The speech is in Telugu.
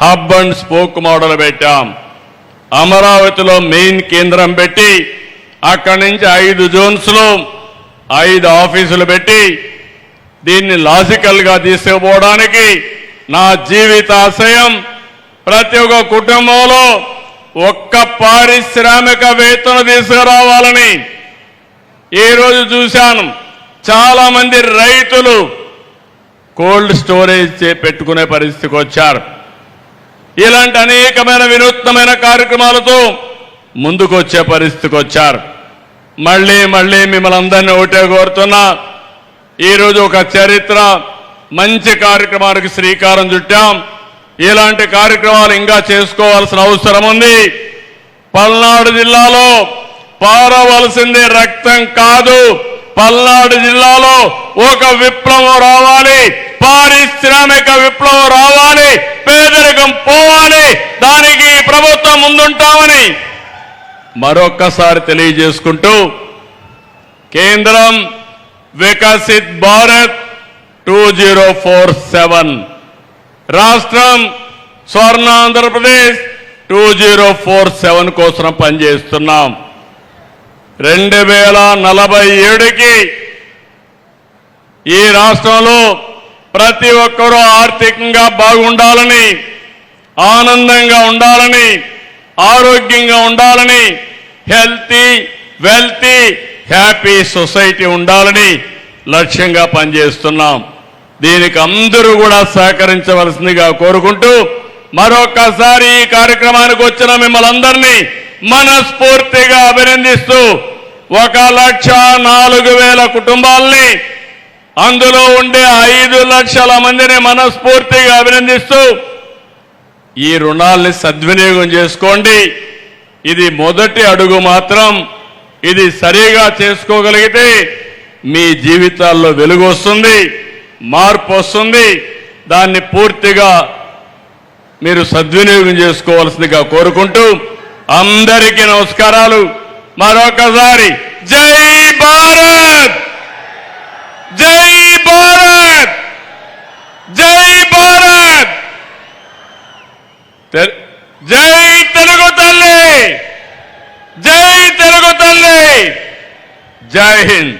హబ్ అండ్ స్పోక్ మోడల్ పెట్టాం. అమరావతిలో మెయిన్ కేంద్రం పెట్టి అక్కడి నుంచి 5 జోన్స్లో 5 ఆఫీసులు పెట్టి దీన్ని లాజికల్గా తీసుకుపోవడానికి నా జీవితాశయం ప్రతి ఒక్క కుటుంబంలో ఒక్క పారిశ్రామికవేత్తను తీసుకురావాలని. ఈరోజు చూశాను చాలా మంది రైతులు కోల్డ్ స్టోరేజ్ పెట్టుకునే పరిస్థితికి వచ్చారు. ఇలాంటి అనేకమైన వినూత్నమైన కార్యక్రమాలతో ముందుకు వచ్చే పరిస్థితికి వచ్చారు. మళ్ళీ మిమ్మల్ని అందరినీ ఒకటే కోరుతున్నా, ఈరోజు ఒక చరిత్ర మంచి కార్యక్రమానికి శ్రీకారం చుట్టాం. ఇలాంటి కార్యక్రమాలు ఇంకా చేసుకోవాల్సిన అవసరం ఉంది. పల్నాడు జిల్లాలో పారవలసింది రక్తం కాదు, పల్నాడు జిల్లాలో ఒక విప్లవం రావాలి, పారిశ్రామిక విప్లవం రావాలి, పేదరికం పోవాలి. దానికి ప్రభుత్వం ముందుంటామని మరొక్కసారి తెలియజేసుకుంటూ, కేంద్రం వికసిత్ భారత్ 2047, రాష్ట్రం స్వర్ణాంధ్రప్రదేశ్ 2047 కోసం పనిచేస్తున్నాం. 2047కి ఈ రాష్ట్రంలో ప్రతి ఒక్కరూ ఆర్థికంగా బాగుండాలని, ఆనందంగా ఉండాలని, ఆరోగ్యంగా ఉండాలని, హెల్తీ వెల్తీ హ్యాపీ సొసైటీ ఉండాలని లక్ష్యంగా పనిచేస్తున్నాం. దీనికి అందరూ కూడా సహకరించవలసిందిగా కోరుకుంటూ, మరొక్కసారి ఈ కార్యక్రమానికి వచ్చిన మిమ్మల్ని అందరినీ మనస్ఫూర్తిగా అభినందిస్తూ 1,04,000 కుటుంబాలని, అందులో ఉండే 5 లక్షల మందిని మనస్ఫూర్తిగా అభినందిస్తూ, ఈ రుణాల్ని సద్వినియోగం చేసుకోండి. ఇది మొదటి అడుగు మాత్రం. ఇది సరిగా చేసుకోగలిగితే మీ జీవితాల్లో వెలుగు వస్తుంది, మార్పు వస్తుంది. దాన్ని పూర్తిగా మీరు సద్వినియోగం చేసుకోవాల్సిందిగా కోరుకుంటూ, అందరికీ నమస్కారాలు. మరొకసారి జై భారత్, జై భారత్, జై భారత్, జై తెలుగు తల్లి, జై తెలుగు తల్లి, జై హింద్.